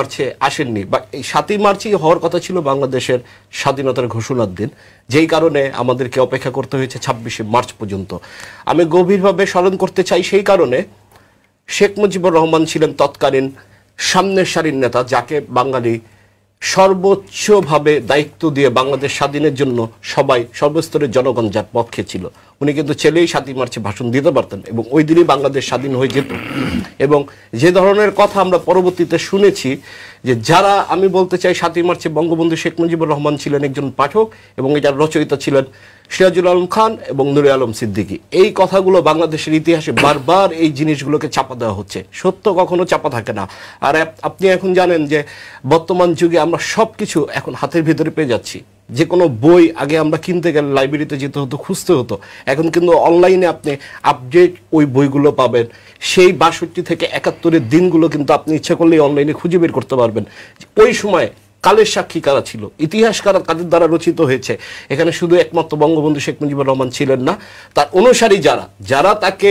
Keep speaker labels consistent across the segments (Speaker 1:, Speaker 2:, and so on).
Speaker 1: মার্চে আসেননি বা এই ৭ই মার্চই হওয়ার কথা ছিল বাংলাদেশের স্বাধীনতার ঘোষণার দিন, যেই কারণে আমাদেরকে অপেক্ষা করতে হয়েছে ২৬শে মার্চ পর্যন্ত। আমি গভীরভাবে স্মরণ করতে চাই সেই কারণে শেখ মুজিবুর রহমান ছিলেন তৎকালীন সামনের সারির নেতা, যাকে বাঙালি সর্বোচ্চভাবে দায়িত্ব দিয়ে বাংলাদেশ স্বাধীনের জন্য সবাই সর্বস্তরের জনগণ যার পক্ষে ছিল। উনি কিন্তু ছেলেই ৭ই মার্চে ভাষণ দিতে পারতেন এবং ওই দিনই বাংলাদেশ স্বাধীন হয়ে যেত। এবং যে ধরনের কথা আমরা পরবর্তীতে শুনেছি যে যারা, আমি বলতে চাই ৭ই মার্চে বঙ্গবন্ধু শেখ মুজিবুর রহমান ছিলেন একজন পাঠক এবং এটার রচয়িতা ছিলেন সিরাজুল আলম খান এবং নূরে আলম সিদ্দিকী। এই কথাগুলো বাংলাদেশের ইতিহাসে বারবার এই জিনিসগুলোকে চাপা দেওয়া হচ্ছে। সত্য কখনো চাপা থাকে না। আর আপনি এখন জানেন যে বর্তমান যুগে আমরা সব কিছু এখন হাতের ভিতরে পেয়ে যাচ্ছি। যে কোনো বই আগে আমরা কিনতে গেলে লাইব্রেরিতে যেতে হতো, খুঁজতে হতো, এখন কিন্তু অনলাইনে আপনি আপডেট ওই বইগুলো পাবেন। সেই ৬২ থেকে ৭১-এর দিনগুলো কিন্তু আপনি ইচ্ছা করলেই অনলাইনে খুঁজে বের করতে পারবেন। ওই সময় কালের সাক্ষী কারা ছিল, ইতিহাস কাদের দ্বারা রচিত হয়েছে। এখানে শুধু একমাত্র বঙ্গবন্ধু শেখ মুজিবুর রহমান ছিলেন না, তার অনুসারী যারা তাকে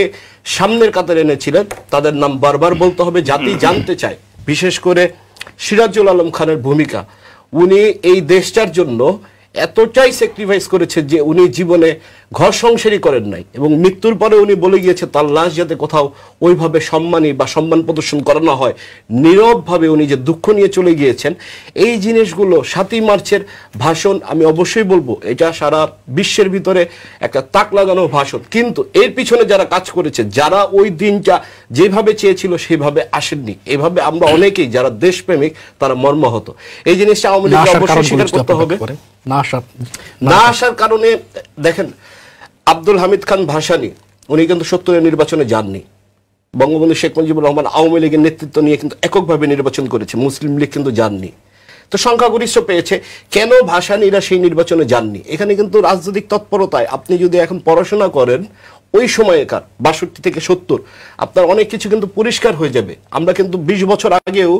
Speaker 1: সামনের কাতারে এনেছিলেন তাদের নাম বারবার বলতে হবে। জাতি জানতে চায় বিশেষ করে সিরাজুল আলম খানের ভূমিকা। উনি এই দেশটার জন্য এতটাই স্যাক্রিফাইস করেছে যে উনি জীবনে ঘর সংসারই করেন নাই এবং মৃত্যুর পরে উনি বলে গিয়েছে তার লাশ যাতে কোথাও ওইভাবে সম্মানী বা সম্মান প্রদর্শন করানো হয়। নীরবভাবে উনি যে দুঃখ নিয়ে চলে গিয়েছেন, এই জিনিসগুলো ৭ই মার্চের ভাষণ আমি অবশ্যই বলবো এটা সারা বিশ্বের ভিতরে একটা তাক লাগানো ভাষণ। কিন্তু এর পিছনে যারা কাজ করেছে, যারা ওই দিনটা যেভাবে চেয়েছিল সেভাবে আসেননি, এভাবে আমরা অনেকেই যারা দেশপ্রেমিক তারা মর্মাহত। এই জিনিসটা আওয়ামী লীগকে অবশ্যই স্বীকার করতে হবে। না আসার কারণে দেখেন, আব্দুল হামিদ খান ভাসানী উনি কিন্তু ৭০-এর নির্বাচনে যাননি। বঙ্গবন্ধু শেখ মুজিবুর রহমান আওয়ামী লীগের নেতৃত্ব নিয়ে কিন্তু এককভাবে নির্বাচন করেছে, মুসলিম লীগ কিন্তু যাননি। তো সংখ্যাগরিষ্ঠ পেয়েছে, কেন ভাসানীরা সেই নির্বাচনে যাননি? এখানে কিন্তু রাজনৈতিক তৎপরতায় আপনি যদি এখন পড়াশোনা করেন ওই সময়কার ৬২ থেকে ৭০ আপনার অনেক কিছু কিন্তু পরিষ্কার হয়ে যাবে। আমরা কিন্তু ২০ বছর আগেও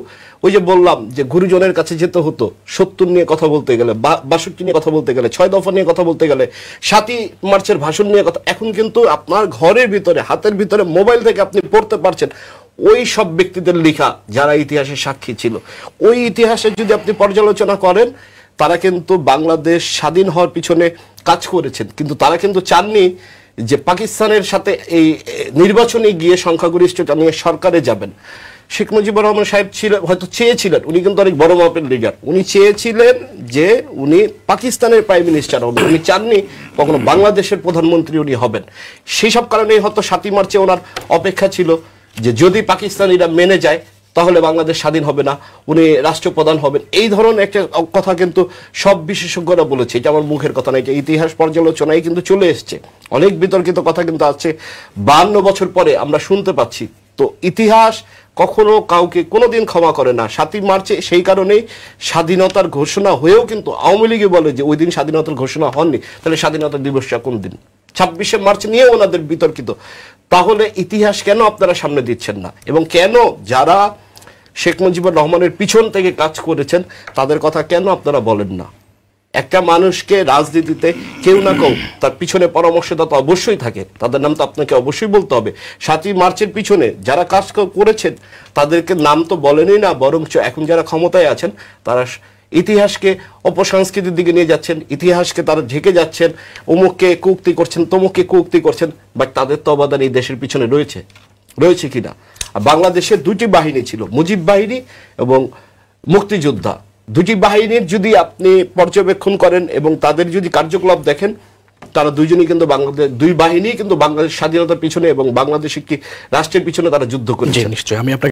Speaker 1: ওই যে বললাম যে গুরুজনের কাছে যেতে হতো ৭০ নিয়ে কথা বলতে গেলে, ৬২ নিয়ে কথা বলতে গেলে, ৬ দফা নিয়ে কথা বলতে গেলে, ৭ই মার্চের ভাষণ নিয়ে কথা। এখন কিন্তু আপনার ঘরের ভিতরে, হাতের ভিতরে মোবাইল থেকে আপনি পড়তে পারছেন ওই সব ব্যক্তিদের লেখা যারা ইতিহাসের সাক্ষী ছিল। ওই ইতিহাসে যদি আপনি পর্যালোচনা করেন, তারা কিন্তু বাংলাদেশ স্বাধীন হওয়ার পিছনে কাজ করেছেন, কিন্তু তারা কিন্তু চাননি যে পাকিস্তানের সাথে এই নির্বাচনে গিয়ে সংখ্যাগরিষ্ঠতা নিয়ে সরকারে যাবেন। শেখ মুজিবুর রহমান সাহেব ছিলেন, হয়তো চেয়েছিলেন, উনি কিন্তু অনেক বড় মাপের লিডার, উনি চেয়েছিলেন যে উনি পাকিস্তানের প্রাইম মিনিস্টার হবেন, উনি চাননি কখনো বাংলাদেশের প্রধানমন্ত্রী উনি হবেন। সেই সব কারণেই হয়তো ৭ই মার্চে ওনার অপেক্ষা ছিল যে যদি পাকিস্তানিরা মেনে যায় তাহলে বাংলাদেশ স্বাধীন হবে না, উনি রাষ্ট্রপ্রধান হবেন। এই ধরনের একটা কথা কিন্তু সব বিশেষজ্ঞরা বলেছে, এটা আমার মুখের কথা না, এটা ইতিহাস পর্যালোচনায় কিন্তু চলে এসছে। অনেক বিতর্কিত কথা কিন্তু আছে ৫২ বছর পরে আমরা শুনতে পাচ্ছি। তো ইতিহাস কখনো কাউকে কোনোদিন ক্ষমা করে না। ৭ই মার্চে সেই কারণেই স্বাধীনতার ঘোষণা হয়েও কিন্তু আওয়ামী লীগই বলে যে ওই দিন স্বাধীনতার ঘোষণা হয়নি, তাহলে স্বাধীনতা দিবসটা কোন দিন? ২৬শে মার্চ নিয়ে ওনাদের বিতর্কিত। তাহলে ইতিহাস কেন আপনারা সামনে দিচ্ছেন না? এবং কেন যারা শেখ মুজিবুর রহমানের পিছন থেকে কাজ করেছেন তাদের কথা কেন আপনারা বলেন না? একটা মানুষকে রাজনীতিতে কেউ না কেউ তার পিছনে পরামর্শদাতা অবশ্যই থাকে, তাদের নাম তো আপনাকে অবশ্যই বলতে হবে। ৭ই মার্চের পিছনে যারা কাজ করেছেন তাদেরকে নাম তো বলেনই না, বরঞ্চ এখন যারা ক্ষমতায় আছেন তারা ইতিহাসকে অপসংস্কৃতির দিকে নিয়ে যাচ্ছেন, ইতিহাসকে তারা ঢেকে যাচ্ছেন, অমুককে কুক্তি করছেন, তমুককে কুক্তি করছেন। বাট তাদের তো অবদান এই দেশের পিছনে রয়েছে কিনা? বাংলাদেশের দুটি বাহিনী ছিল, মুজিব বাহিনী এবং মুক্তিযোদ্ধা। দুটি বাহিনীর যদি আপনি পর্যবেক্ষণ করেন এবং তাদের যদি কার্যকলাপ দেখেন, তারা দুইজনই কিন্তু দুই বাহিনী কিন্তু বাংলাদেশ স্বাধীনতার পিছনে এবং বাংলাদেশ একটি রাষ্ট্রের পিছনে তারা যুদ্ধ করেছে।
Speaker 2: নিশ্চয়ই আমি